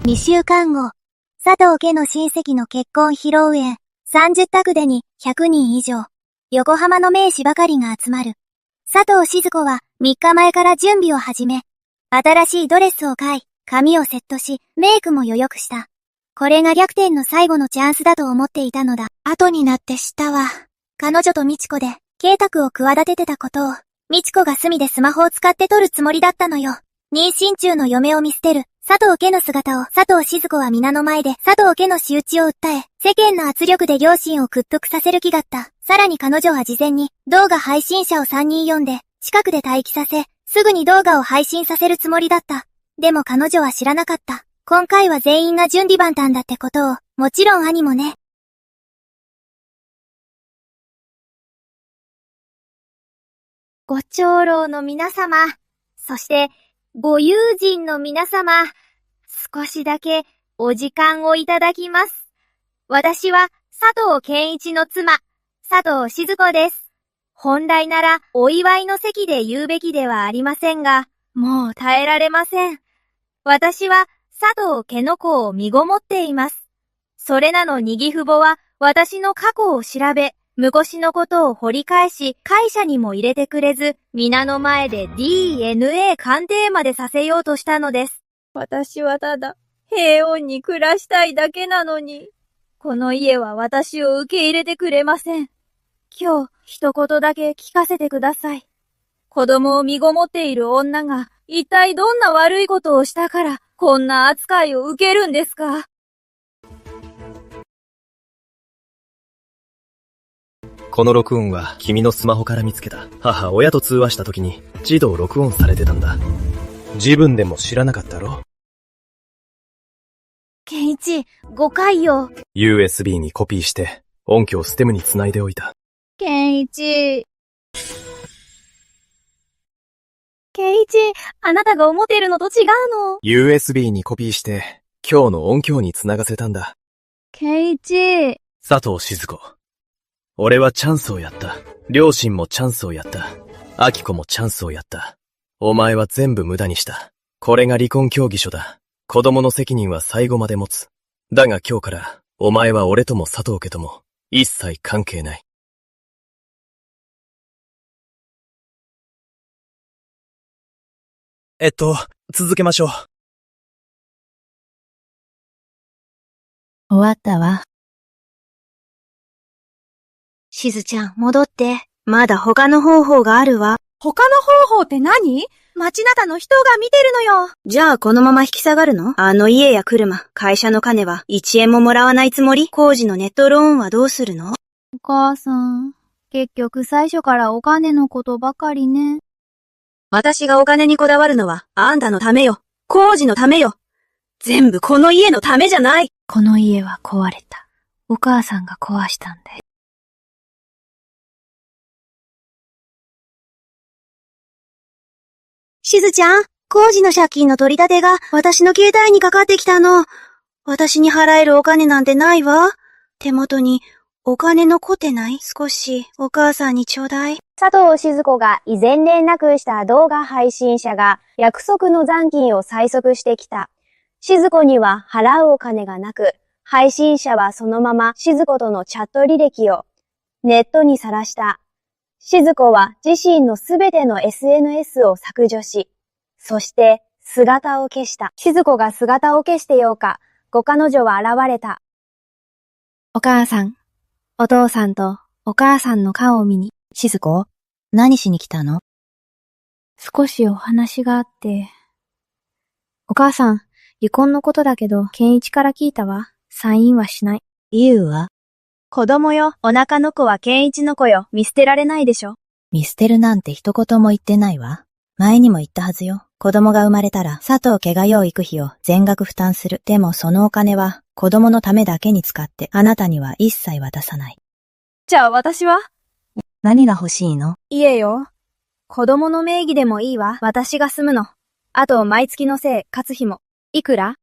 2週間後、佐藤家の親戚の結婚披露宴、30択でに100人以上、横浜の名士ばかりが集まる。佐藤静子は3日前から準備を始め、新しいドレスを買い、髪をセットし、メイクも余裕した。これが逆転の最後のチャンスだと思っていたのだ。後になって知ったわ。彼女と美智子で、計画を企ててたことを、美智子が隅でスマホを使って撮るつもりだったのよ。妊娠中の嫁を見捨てる、佐藤家の姿を佐藤静子は皆の前で佐藤家の仕打ちを訴え、世間の圧力で両親を屈服させる気だった。さらに彼女は事前に動画配信者を3人呼んで、近くで待機させ、すぐに動画を配信させるつもりだった。でも彼女は知らなかった。今回は全員が準備万端だってことを、もちろん兄もね。ご長老の皆様、そしてご友人の皆様、少しだけお時間をいただきます。私は佐藤健一の妻、佐藤静子です。本来ならお祝いの席で言うべきではありませんが、もう耐えられません。私は佐藤家の子を身ごもっています。それなのに義父母は私の過去を調べ、昔のことを掘り返し、会社にも入れてくれず、皆の前で DNA 鑑定までさせようとしたのです。私はただ平穏に暮らしたいだけなのに、この家は私を受け入れてくれません。今日一言だけ聞かせてください。子供を身ごもっている女が、一体どんな悪いことをしたから、こんな扱いを受けるんですか？この録音は君のスマホから見つけた。母親と通話した時に自動録音されてたんだ。自分でも知らなかったろ？ケンイチ、誤解よ。USB にコピーして音響ステムにつないでおいた。ケンイチ、あなたが思っているのと違うの。USB にコピーして今日の音響につながせたんだ。ケンイチ。佐藤静子。俺はチャンスをやった。両親もチャンスをやった。アキコもチャンスをやった。お前は全部無駄にした。これが離婚協議書だ。子供の責任は最後まで持つ。だが今日から、お前は俺とも佐藤家とも、一切関係ない。続けましょう。終わったわ。しずちゃん、戻って。まだ他の方法があるわ。他の方法って何？町灘の人が見てるのよ。じゃあこのまま引き下がるの？あの家や車、会社の金は1円ももらわないつもり？工事のネットローンはどうするの？お母さん、結局最初からお金のことばかりね。私がお金にこだわるのはあんたのためよ。工事のためよ。全部この家のためじゃない。この家は壊れた。お母さんが壊したんだよ。しずちゃん、工事の借金の取り立てが私の携帯にかかってきたの。私に払えるお金なんてないわ。手元にお金残ってない？少しお母さんにちょうだい。佐藤静子が以前連絡した動画配信者が約束の残金を催促してきた。静子には払うお金がなく、配信者はそのまま静子とのチャット履歴をネットにさらした。静子は自身のすべての SNS を削除し、そして姿を消した。静子が姿を消してようか、ご彼女は現れた。お母さん、お父さんとお母さんの顔を見に。静子、何しに来たの？少しお話があって。お母さん、離婚のことだけど、健一から聞いたわ。サインはしない。言うわ。子供よ。お腹の子は健一の子よ。見捨てられないでしょ。見捨てるなんて一言も言ってないわ。前にも言ったはずよ。子供が生まれたら佐藤家が養育費を全額負担する。でもそのお金は子供のためだけに使ってあなたには一切渡さない。じゃあ私は？何が欲しいの？家よ。子供の名義でもいいわ。私が住むの。あと毎月の生活費も。いくら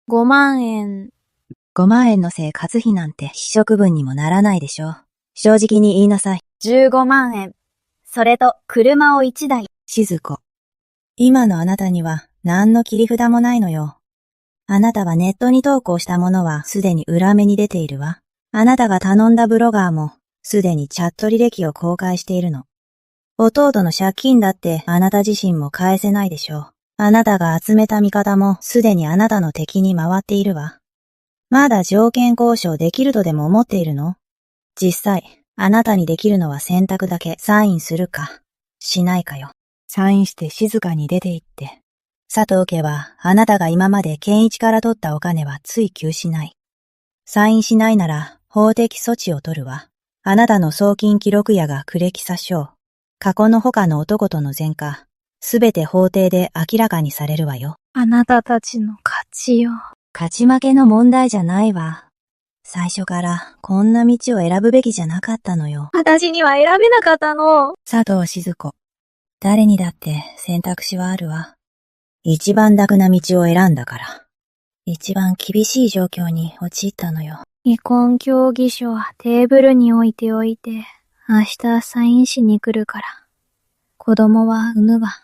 ？5万円。5万円の生活費なんて非食分にもならないでしょう。正直に言いなさい。15万円。それと車を1台。静子。今のあなたには何の切り札もないのよ。あなたはネットに投稿したものはすでに裏目に出ているわ。あなたが頼んだブロガーもすでにチャット履歴を公開しているの。弟の借金だってあなた自身も返せないでしょう。あなたが集めた味方もすでにあなたの敵に回っているわ。まだ条件交渉できるとでも思っているの？実際、あなたにできるのは選択だけ。サインするか、しないかよ。サインして静かに出て行って。佐藤家はあなたが今まで健一から取ったお金は追求しない。サインしないなら法的措置を取るわ。あなたの送金記録屋が暮れき詐称。過去の他の男との前科、すべて法廷で明らかにされるわよ。あなたたちの勝ちよ。勝ち負けの問題じゃないわ。最初からこんな道を選ぶべきじゃなかったのよ。私には選べなかったの。佐藤静子。誰にだって選択肢はあるわ。一番楽な道を選んだから。一番厳しい状況に陥ったのよ。離婚協議書はテーブルに置いておいて、明日サインしに来るから。子供は産むわ。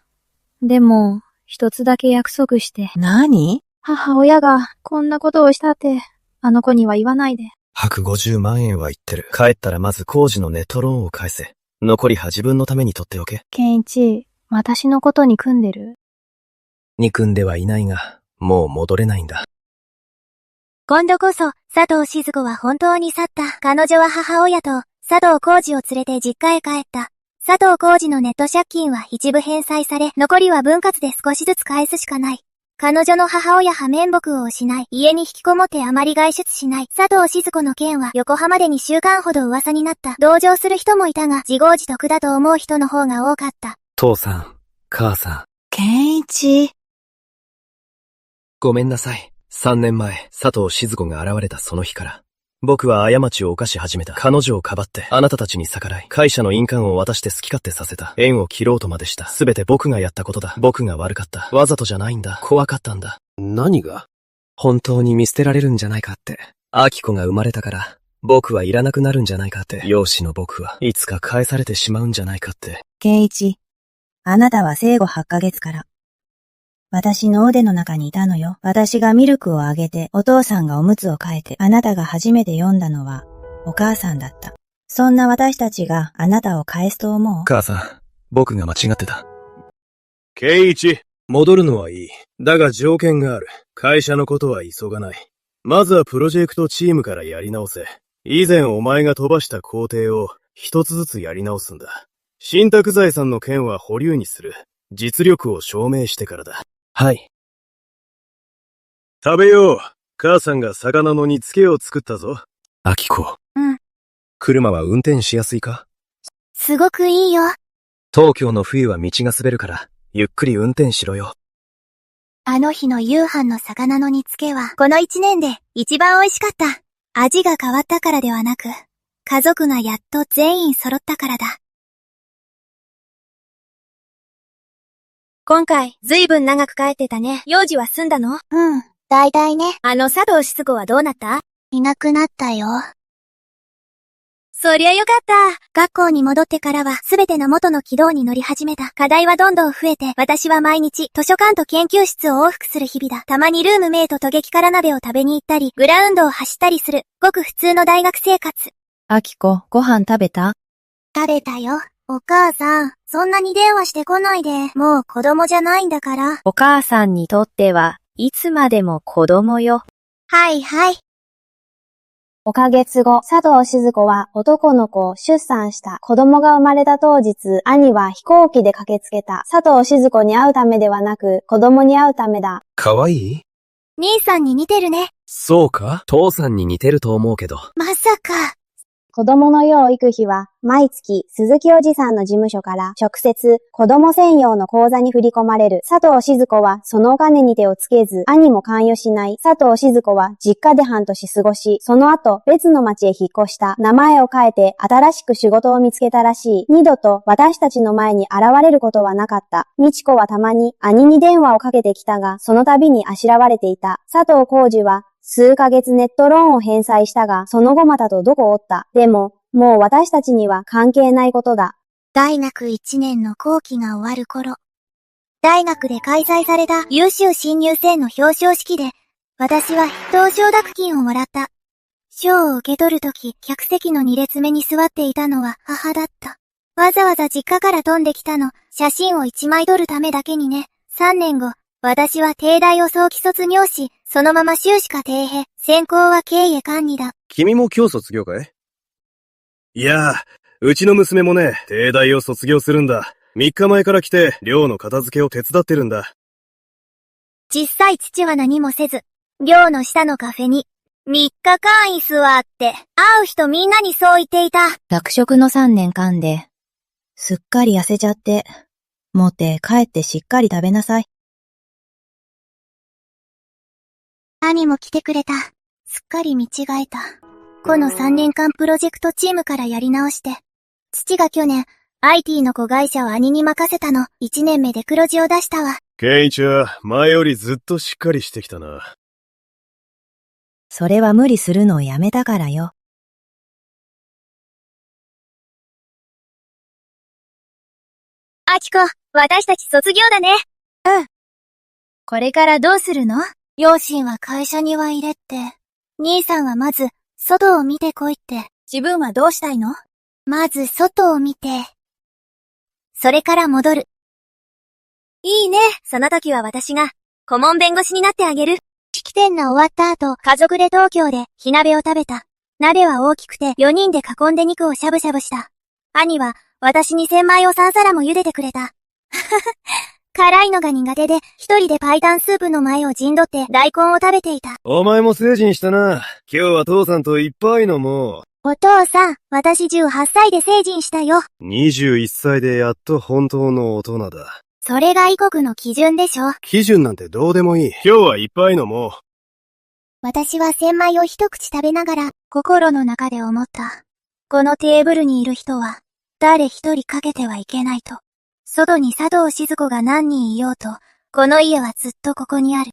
でも、一つだけ約束して。何？母親がこんなことをしたって、あの子には言わないで。150万円は言ってる。帰ったらまず工事のネットローンを返せ。残りは自分のために取っておけ。健一、私のことに組んでる？憎んではいないが、もう戻れないんだ。今度こそ、佐藤静子は本当に去った。彼女は母親と佐藤浩二を連れて実家へ帰った。佐藤浩二のネット借金は一部返済され、残りは分割で少しずつ返すしかない。彼女の母親破面目を失い、家に引きこもってあまり外出しない。佐藤静子の件は横浜で2週間ほど噂になった。同情する人もいたが、自業自得だと思う人の方が多かった。父さん、母さん。健一。ごめんなさい。3年前、佐藤静子が現れたその日から、僕は過ちを犯し始めた。彼女をかばって、あなたたちに逆らい、会社の印鑑を渡して好き勝手させた。縁を切ろうとまでした。すべて僕がやったことだ。僕が悪かった。わざとじゃないんだ。怖かったんだ。何が？本当に見捨てられるんじゃないかって。アキコが生まれたから、僕はいらなくなるんじゃないかって。養子の僕はいつか返されてしまうんじゃないかって。健一、あなたは生後8ヶ月から、私の腕の中にいたのよ。私がミルクをあげて、お父さんがおむつを替えて、あなたが初めて読んだのは、お母さんだった。そんな私たちがあなたを返すと思う？母さん、僕が間違ってた。圭一、戻るのはいい。だが条件がある。会社のことは急がない。まずはプロジェクトチームからやり直せ。以前お前が飛ばした工程を一つずつやり直すんだ。信託財産の件は保留にする。実力を証明してからだ。はい。食べよう。母さんが魚の煮付けを作ったぞ。アキコ。うん。車は運転しやすいか？すごくいいよ。東京の冬は道が滑るから、ゆっくり運転しろよ。あの日の夕飯の魚の煮付けは、この1年で一番美味しかった。味が変わったからではなく、家族がやっと全員揃ったからだ。今回、ずいぶん長く帰ってたね。用事は済んだの？うん、だいたいね。佐藤静子はどうなった？いなくなったよ。そりゃよかった。学校に戻ってからはすべての元の軌道に乗り始めた。課題はどんどん増えて、私は毎日図書館と研究室を往復する日々だ。たまにルームメイトと激辛鍋を食べに行ったり、グラウンドを走ったりする。ごく普通の大学生活。アキコ、ご飯食べた？食べたよ。お母さん、そんなに電話してこないで。もう子供じゃないんだから。お母さんにとってはいつまでも子供よ。はいはい。5ヶ月後、佐藤静子は男の子を出産した。子供が生まれた当日、兄は飛行機で駆けつけた。佐藤静子に会うためではなく、子供に会うためだ。かわいい？兄さんに似てるね。そうか？父さんに似てると思うけど。まさか。子供の養育費は毎月鈴木おじさんの事務所から直接子供専用の口座に振り込まれる。佐藤静子はそのお金に手をつけず、兄も関与しない。佐藤静子は実家で半年過ごし、その後別の町へ引っ越した。名前を変えて新しく仕事を見つけたらしい。二度と私たちの前に現れることはなかった。美智子はたまに兄に電話をかけてきたが、その度にあしらわれていた。佐藤浩二は数ヶ月ネットローンを返済したが、その後またとどこおった。でも、もう私たちには関係ないことだ。大学1年の後期が終わる頃、大学で開催された優秀新入生の表彰式で、私は筆頭奨学金をもらった。賞を受け取るとき、客席の2列目に座っていたのは母だった。わざわざ実家から飛んできたの、写真を1枚撮るためだけにね。3年後、私は帝大を早期卒業し、そのまま修士課程へ、専攻は経営管理だ。君も今日卒業かい？いやうちの娘もね、帝大を卒業するんだ。3日前から来て、寮の片付けを手伝ってるんだ。実際父は何もせず、寮の下のカフェに、3日間居座って、会う人みんなにそう言っていた。学食の3年間で、すっかり痩せちゃって、もって帰ってしっかり食べなさい。兄も来てくれた。すっかり見違えた。この3年間プロジェクトチームからやり直して。父が去年、IT の子会社を兄に任せたの。1年目で黒字を出したわ。健一は前よりずっとしっかりしてきたな。それは無理するのをやめたからよ。あきこ、私たち卒業だね。うん。これからどうするの？両親は会社には入れって。兄さんはまず、外を見てこいって。自分はどうしたいの？まず外を見て。それから戻る。いいね。その時は私が、顧問弁護士になってあげる。式典が終わった後、家族で東京で火鍋を食べた。鍋は大きくて4人で囲んで肉をしゃぶしゃぶした。兄は私に千枚を3皿も茹でてくれた。辛いのが苦手で、一人でパイタンスープの前を陣取って大根を食べていた。お前も成人したな。今日は父さんといっぱい飲もお父さん、私18歳で成人したよ。う。21歳でやっと本当の大人だ。それが異国の基準でしょ。基準なんてどうでもいい。今日はいっぱい飲もう。私は千枚を一口食べながら、心の中で思った。このテーブルにいる人は、誰一人かけてはいけないと。外に佐藤静子が何人いようと、この家はずっとここにある。